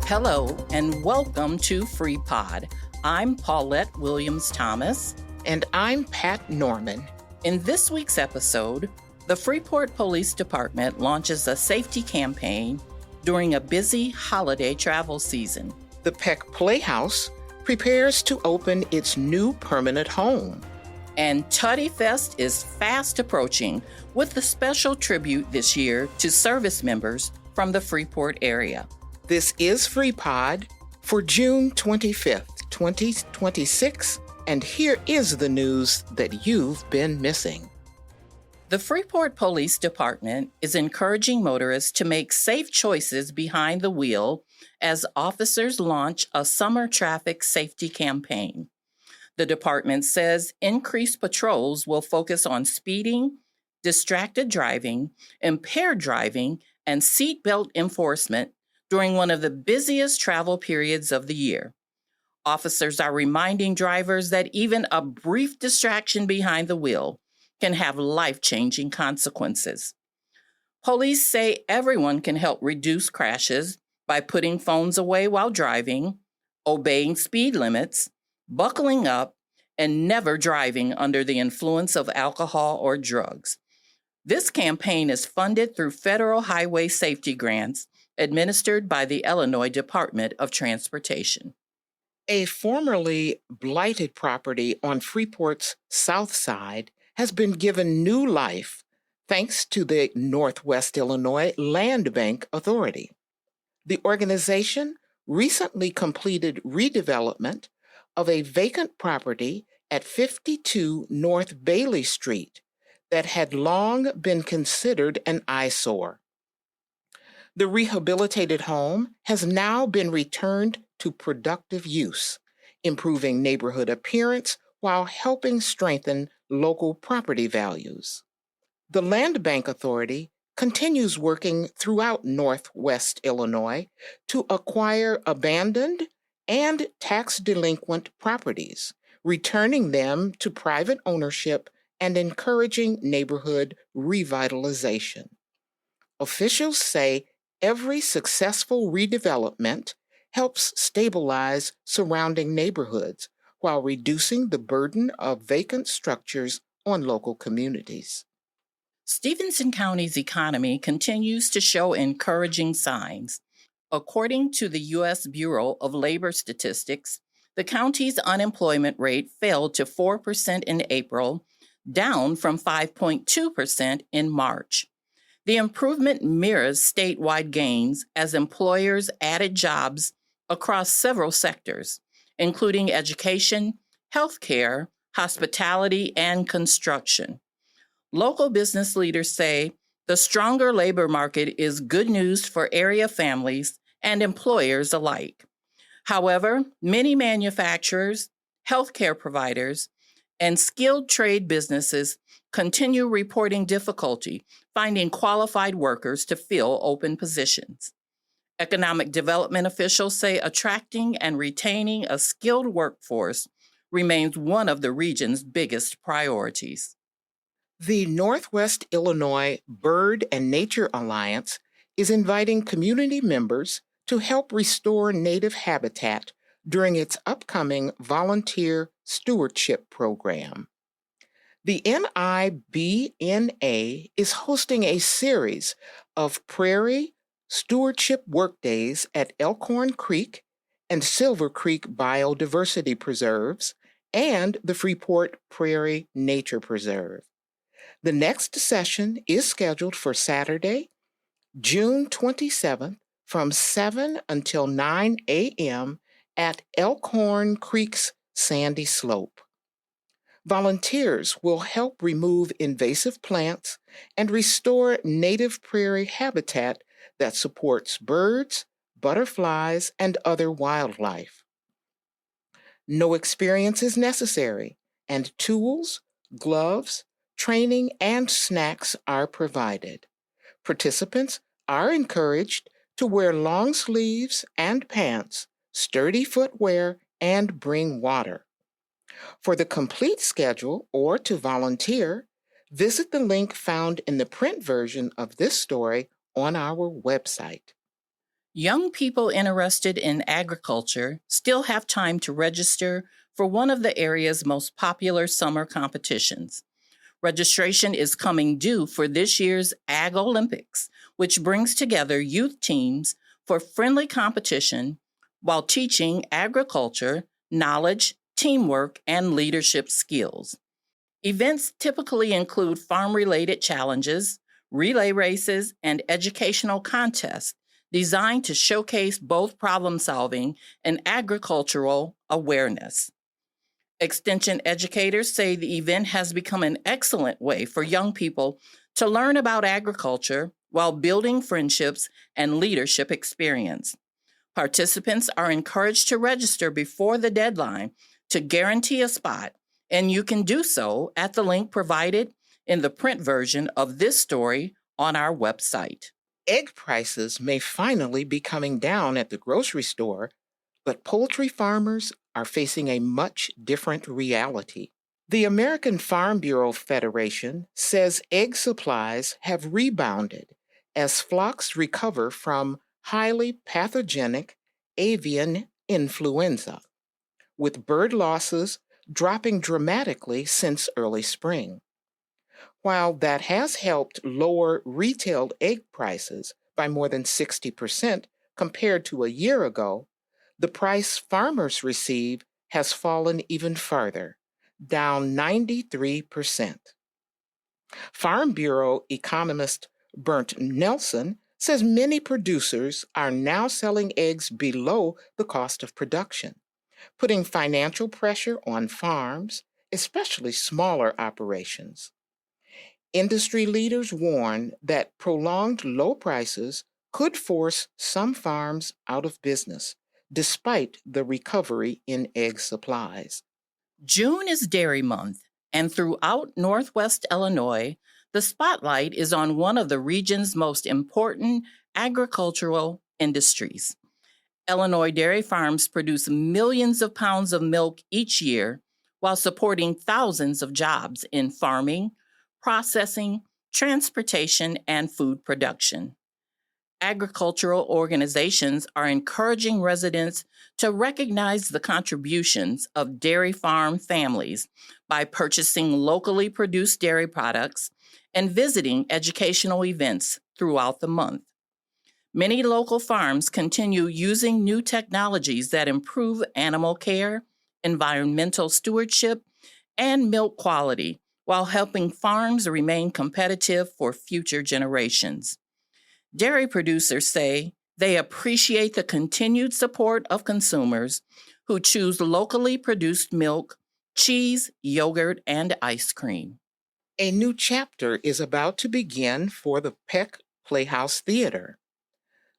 Hello and welcome to FreePod. I'm Paulette Williams-Thomas. And I'm Pat Norman. In this week's episode, the Freeport Police Department launches a safety campaign during a busy holiday travel season. The Peck Playhouse prepares to open its new permanent home. And Tutty Fest is fast approaching with a special tribute this year to service members from the Freeport area. This is FreePod for June 25th, 2026, and here is the news that you've been missing. The Freeport Police Department is encouraging motorists to make safe choices behind the wheel as officers launch a summer traffic safety campaign. The department says increased patrols will focus on speeding, distracted driving, impaired driving, and seatbelt enforcement during one of the busiest travel periods of the year. Officers are reminding drivers that even a brief distraction behind the wheel can have life-changing consequences. Police say everyone can help reduce crashes by putting phones away while driving, obeying speed limits, buckling up, and never driving under the influence of alcohol or drugs. This campaign is funded through federal highway safety grants administered by the Illinois Department of Transportation. A formerly blighted property on Freeport's south side has been given new life thanks to the Northwest Illinois Land Bank Authority. The organization recently completed redevelopment of a vacant property at 52 North Bailey Street that had long been considered an eyesore. The rehabilitated home has now been returned to productive use, improving neighborhood appearance while helping strengthen local property values. The Land Bank Authority continues working throughout Northwest Illinois to acquire abandoned and tax-delinquent properties, returning them to private ownership and encouraging neighborhood revitalization. Officials say every successful redevelopment helps stabilize surrounding neighborhoods while reducing the burden of vacant structures on local communities. Stephenson County's economy continues to show encouraging signs. According to the U.S. Bureau of Labor Statistics, the county's unemployment rate fell to 4% in April, down from 5.2% in March. The improvement mirrors statewide gains as employers added jobs across several sectors, including education, healthcare, hospitality, and construction. Local business leaders say the stronger labor market is good news for area families and employers alike. However, many manufacturers, healthcare providers, and skilled trade businesses continue reporting difficulty finding qualified workers to fill open positions. Economic development officials say attracting and retaining a skilled workforce remains one of the region's biggest priorities. The Northwest Illinois Bird and Nature Alliance is inviting community members to help restore native habitat during its upcoming volunteer stewardship program. The NIBNA is hosting a series of Prairie stewardship workdays at Elkhorn Creek and Silver Creek Biodiversity Preserves and the Freeport Prairie Nature Preserve. The next session is scheduled for Saturday, June 27th from 7 until 9 a.m. at Elkhorn Creek's sandy slope. Volunteers will help remove invasive plants and restore native prairie habitat that supports birds, butterflies, and other wildlife. No experience is necessary, and tools, gloves, training, and snacks are provided. Participants are encouraged to wear long sleeves and pants, sturdy footwear, and bring water. For the complete schedule or to volunteer, visit the link found in the print version of this story on our website. Young people interested in agriculture still have time to register for one of the area's most popular summer competitions. Registration is coming due for this year's Ag Olympics, which brings together youth teams for friendly competition while teaching agriculture, knowledge, teamwork, and leadership skills. Events typically include farm-related challenges, relay races, and educational contests designed to showcase both problem-solving and agricultural awareness. Extension educators say the event has become an excellent way for young people to learn about agriculture while building friendships and leadership experience. Participants are encouraged to register before the deadline to guarantee a spot, and you can do so at the link provided in the print version of this story on our website. Egg prices may finally be coming down at the grocery store, but poultry farmers are facing a much different reality. The American Farm Bureau Federation says egg supplies have rebounded as flocks recover from highly pathogenic avian influenza, with bird losses dropping dramatically since early spring. While that has helped lower retail egg prices by more than 60% compared to a year ago, the price farmers receive has fallen even further, down 93%. Farm Bureau economist Bernd Nelson says many producers are now selling eggs below the cost of production, putting financial pressure on farms, especially smaller operations. Industry leaders warn that prolonged low prices could force some farms out of business, despite the recovery in egg supplies. June is Dairy Month, and throughout Northwest Illinois, the spotlight is on one of the region's most important agricultural industries. Illinois dairy farms produce millions of pounds of milk each year while supporting thousands of jobs in farming, processing, transportation, and food production. Agricultural organizations are encouraging residents to recognize the contributions of dairy farm families by purchasing locally produced dairy products and visiting educational events throughout the month. Many local farms continue using new technologies that improve animal care, environmental stewardship, and milk quality while helping farms remain competitive for future generations. Dairy producers say they appreciate the continued support of consumers who choose locally produced milk, cheese, yogurt, and ice cream. A new chapter is about to begin for the Peck Playhouse Theater.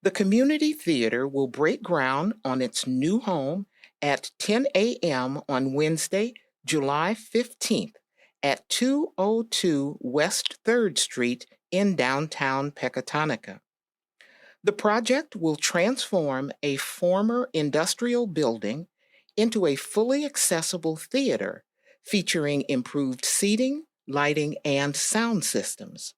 The community theater will break ground on its new home at 10 a.m. on Wednesday, July 15th at 202 West 3rd Street in downtown Pecatonica. The project will transform a former industrial building into a fully accessible theater featuring improved seating, lighting, and sound systems.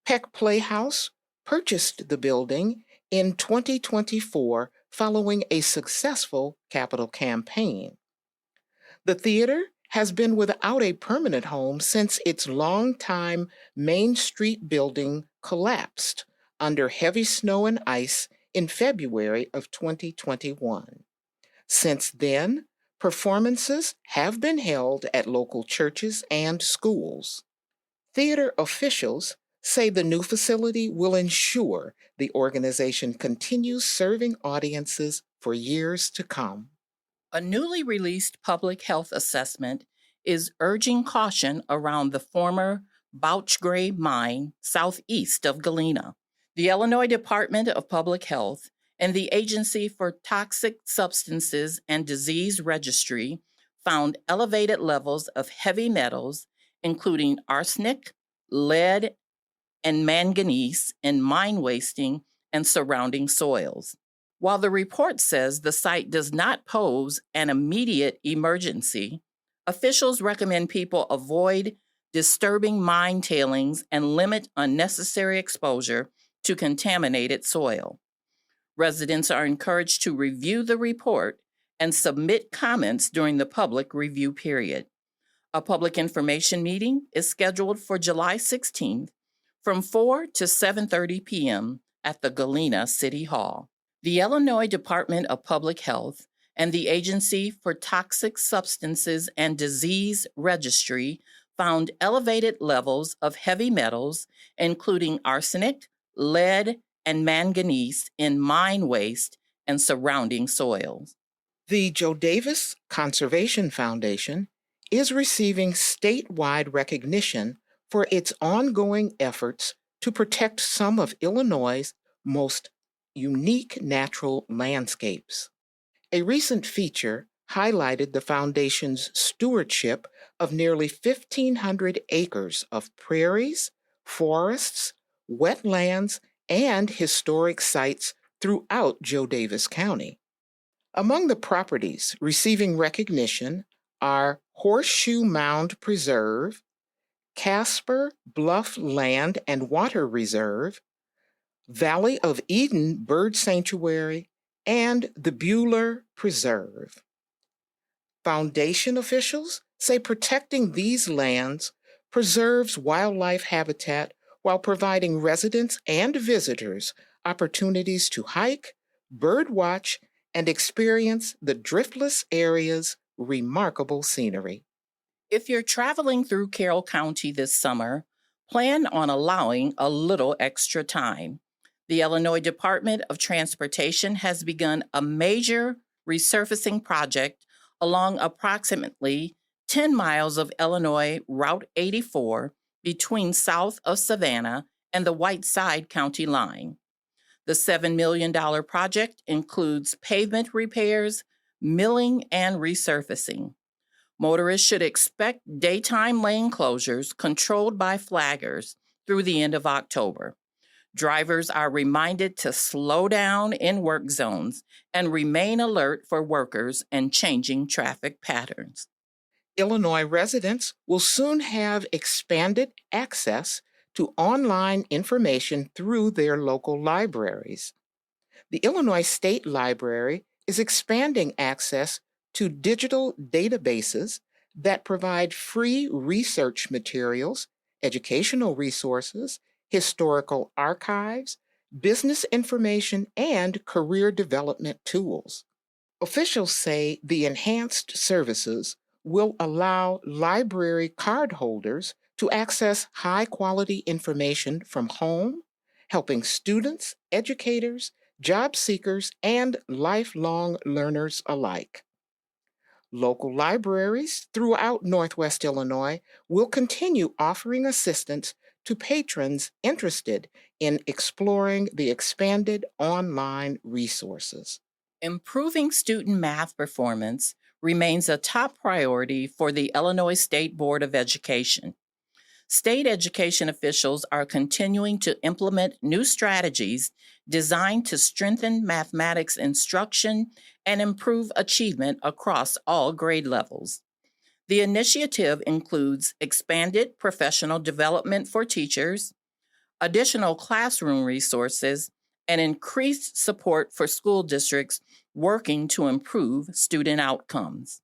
Peck Playhouse purchased the building in 2024 following a successful capital campaign. The theater has been without a permanent home since its longtime Main Street building collapsed under heavy snow and ice in February of 2021. Since then, performances have been held at local churches and schools. Theater officials say the new facility will ensure the organization continues serving audiences for years to come. A newly released public health assessment is urging caution around the former Bouchgray mine southeast of Galena. The Illinois Department of Public Health and the Agency for Toxic Substances and Disease Registry found elevated levels of heavy metals, including arsenic, lead, and manganese in mine wasting and surrounding soils. While the report says the site does not pose an immediate emergency, officials recommend people avoid disturbing mine tailings and limit unnecessary exposure to contaminated soil. Residents are encouraged to review the report and submit comments during the public review period. A public information meeting is scheduled for July 16th from 4 to 7:30 p.m. at the Galena City Hall. The Illinois Department of Public Health and the Agency for Toxic Substances and Disease Registry found elevated levels of heavy metals, including arsenic, lead, and manganese in mine waste and surrounding soils. The Joe Davis Conservation Foundation is receiving statewide recognition for its ongoing efforts to protect some of Illinois' most unique natural landscapes. A recent feature highlighted the foundation's stewardship of nearly 1,500 acres of prairies, forests, wetlands, and historic sites throughout Joe Davis County. Among the properties receiving recognition are Horseshoe Mound Preserve, Casper Bluff Land and Water Reserve, Valley of Eden Bird Sanctuary, and the Bueller Preserve. Foundation officials say protecting these lands preserves wildlife habitat while providing residents and visitors opportunities to hike, birdwatch, and experience the driftless area's remarkable scenery. If you're traveling through Carroll County this summer, plan on allowing a little extra time. The Illinois Department of Transportation has begun a major resurfacing project along approximately 10 miles of Illinois Route 84 between south of Savannah and the Whiteside County line. The $7 million project includes pavement repairs, milling, and resurfacing. Motorists should expect daytime lane closures controlled by flaggers through the end of October. Drivers are reminded to slow down in work zones and remain alert for workers and changing traffic patterns. Illinois residents will soon have expanded access to online information through their local libraries. The Illinois State Library is expanding access to digital databases that provide free research materials, educational resources, historical archives, business information, and career development tools. Officials say the enhanced services will allow library cardholders to access high-quality information from home, helping students, educators, job seekers, and lifelong learners alike. Local libraries throughout Northwest Illinois will continue offering assistance to patrons interested in exploring the expanded online resources. Improving student math performance remains a top priority for the Illinois State Board of Education. State education officials are continuing to implement new strategies designed to strengthen mathematics instruction and improve achievement across all grade levels. The initiative includes expanded professional development for teachers, additional classroom resources, and increased support for school districts working to improve student outcomes.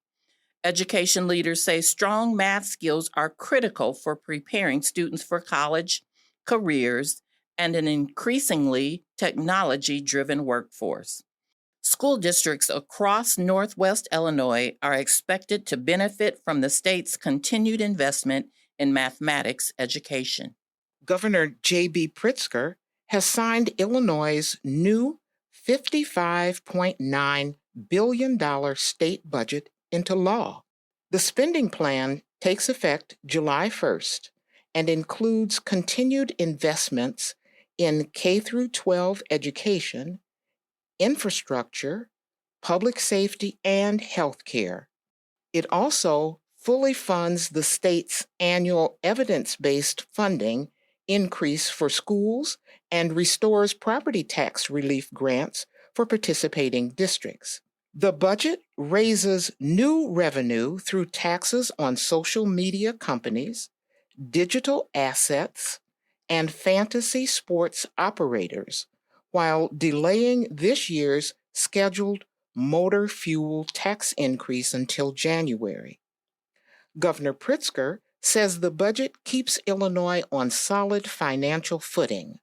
Education leaders say strong math skills are critical for preparing students for college, careers, and an increasingly technology-driven workforce. School districts across Northwest Illinois are expected to benefit from the state's continued investment in mathematics education. Governor J.B. Pritzker has signed Illinois' new $55.9 billion state budget into law. The spending plan takes effect July 1st and includes continued investments in K-12 education, infrastructure, public safety, and health care. It also fully funds the state's annual evidence-based funding increase for schools and restores property tax relief grants for participating districts. The budget raises new revenue through taxes on social media companies, digital assets, and fantasy sports operators, while delaying this year's scheduled motor fuel tax increase until January. Governor Pritzker says the budget keeps Illinois on solid financial footing,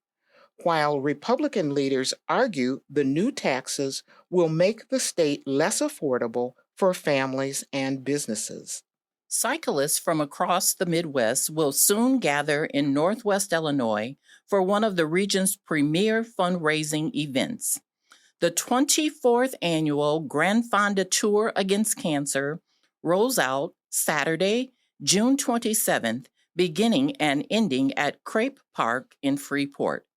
while Republican leaders argue the new taxes will make the state less affordable for families and businesses. Cyclists from across the Midwest will soon gather in Northwest Illinois for one of the region's premier fundraising events. The 24th annual Gran Fonda Tour Against Cancer rolls out Saturday, June 27th, beginning and ending at Crepe Park in Freeport.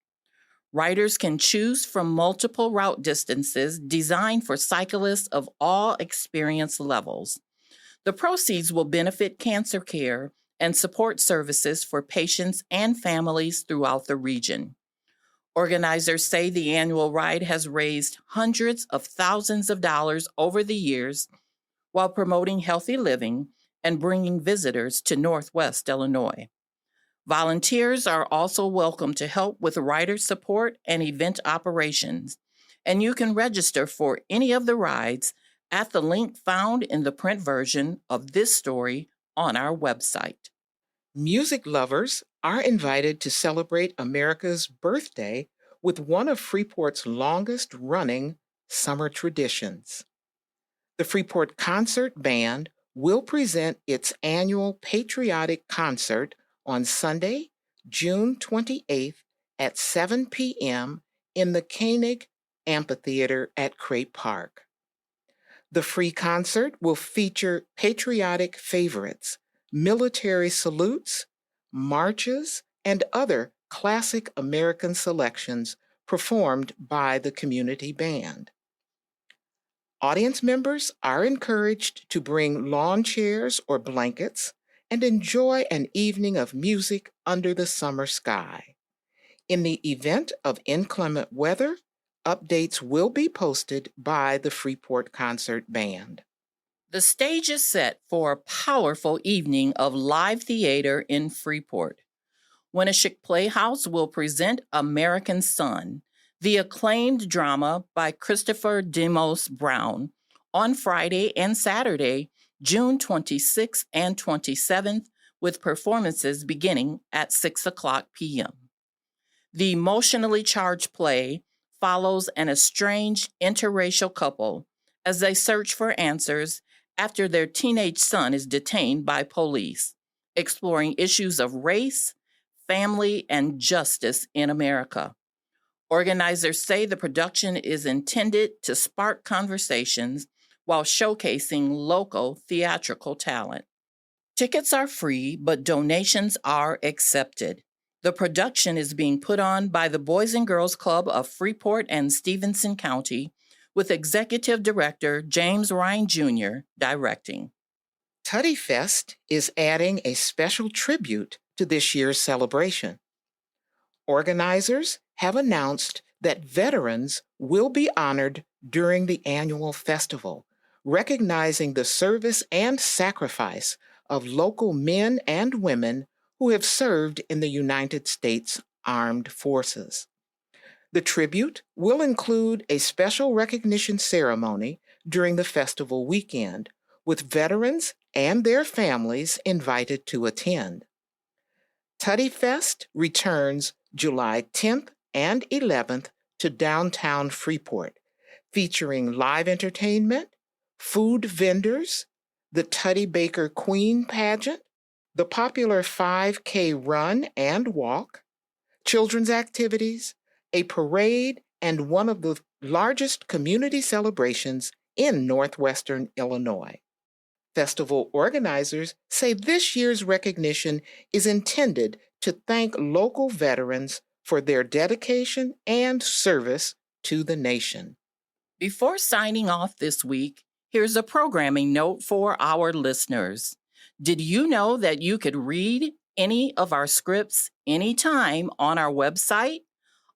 Riders can choose from multiple route distances designed for cyclists of all experience levels. The proceeds will benefit cancer care and support services for patients and families throughout the region. Organizers say the annual ride has raised hundreds of thousands of dollars over the years while promoting healthy living and bringing visitors to Northwest Illinois. Volunteers are also welcome to help with rider support and event operations, and you can register for any of the rides at the link found in the print version of this story on our website. Music lovers are invited to celebrate America's birthday with one of Freeport's longest-running summer traditions. The Freeport Concert Band will present its annual Patriotic concert on Sunday, June 28th at 7 p.m. in the Koenig Amphitheater at Crepe Park. The free concert will feature patriotic favorites, military salutes, marches, and other classic American selections performed by the community band. Audience members are encouraged to bring lawn chairs or blankets and enjoy an evening of music under the summer sky. In the event of inclement weather, updates will be posted by the Freeport Concert Band. The stage is set for a powerful evening of live theater in Freeport. Winneshiek Playhouse will present American Son, the acclaimed drama by Christopher Demos Brown, on Friday and Saturday, June 26th and 27th, with performances beginning at 6 o'clock p.m. The emotionally charged play follows an estranged interracial couple as they search for answers after their teenage son is detained by police, exploring issues of race, family, and justice in America. Organizers say the production is intended to spark conversations while showcasing local theatrical talent. Tickets are free, but donations are accepted. The production is being put on by the Boys and Girls Club of Freeport and Stephenson County, with Executive Director James Ryan Jr. directing. Tutty Fest is adding a special tribute to this year's celebration. Organizers have announced that veterans will be honored during the annual festival, recognizing the service and sacrifice of local men and women who have served in the United States Armed Forces. The tribute will include a special recognition ceremony during the festival weekend, with veterans and their families invited to attend. Tutty Fest returns July 10th and 11th to downtown Freeport, featuring live entertainment, food vendors, the Tutty Baker Queen pageant, the popular 5K run and walk, children's activities, a parade, and one of the largest community celebrations in northwestern Illinois. Festival organizers say this year's recognition is intended to thank local veterans for their dedication and service to the nation. Before signing off this week, here's a programming note for our listeners. Did you know that you could read any of our scripts anytime on our website?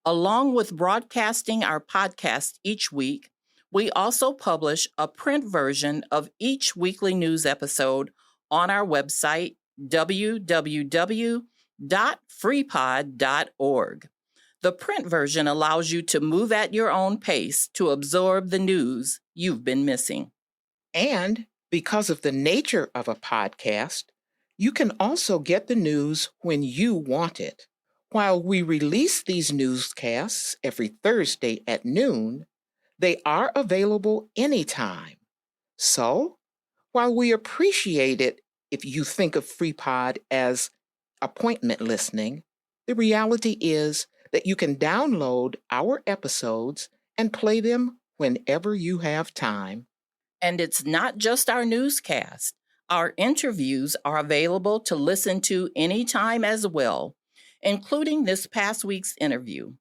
Along with broadcasting our podcast each week, we also publish a print version of each weekly news episode on our website, www.freepod.org. The print version allows you to move at your own pace to absorb the news you've been missing. And because of the nature of a podcast, you can also get the news when you want it. While we release these newscasts every Thursday at noon, they are available anytime. So, while we appreciate it if you think of FreePod as appointment listening, the reality is that you can download our episodes and play them whenever you have time. And it's not just our newscast. Our interviews are available to listen to anytime as well, including this past week's interview.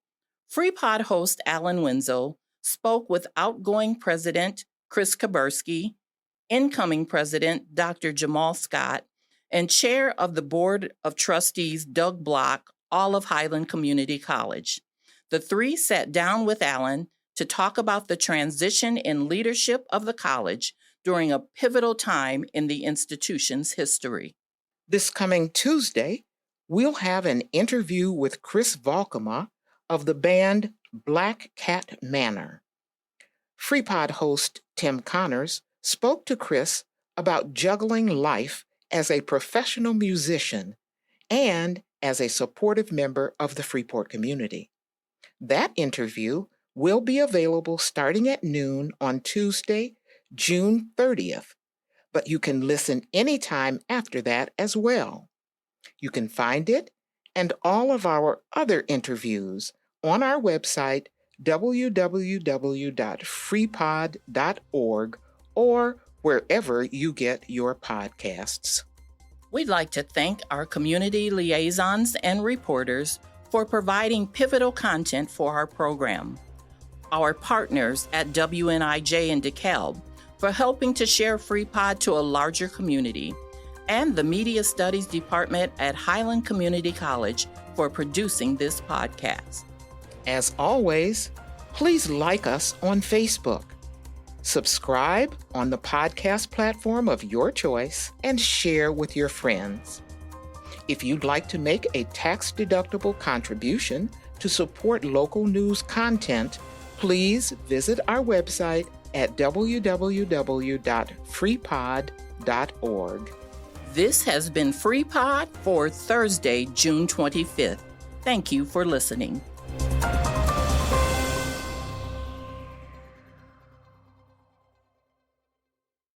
FreePod host Alan Wenzel spoke with outgoing President Chris Kaburski, incoming President Dr. Jamal Scott, and Chair of the Board of Trustees Doug Block, all of Highland Community College. The three sat down with Alan to talk about the transition in leadership of the college during a pivotal time in the institution's history. This coming Tuesday, we'll have an interview with Chris Volkema of the band Black Cat Manor. FreePod host Tim Connors spoke to Chris about juggling life as a professional musician and as a supportive member of the Freeport community. That interview will be available starting at noon on Tuesday, June 30th, but you can listen anytime after that as well. You can find it and all of our other interviews on our website, www.freepod.org, or wherever you get your podcasts. We'd like to thank our community liaisons and reporters for providing pivotal content for our program, our partners at WNIJ in DeKalb for helping to share FreePod to a larger community, and the Media Studies Department at Highland Community College for producing this podcast. As always, please like us on Facebook. Subscribe on the podcast platform of your choice and share with your friends. If you'd like to make a tax-deductible contribution to support local news content, please visit our website at www.freepod.org. This has been FreePod for Thursday, June 25th. Thank you for listening.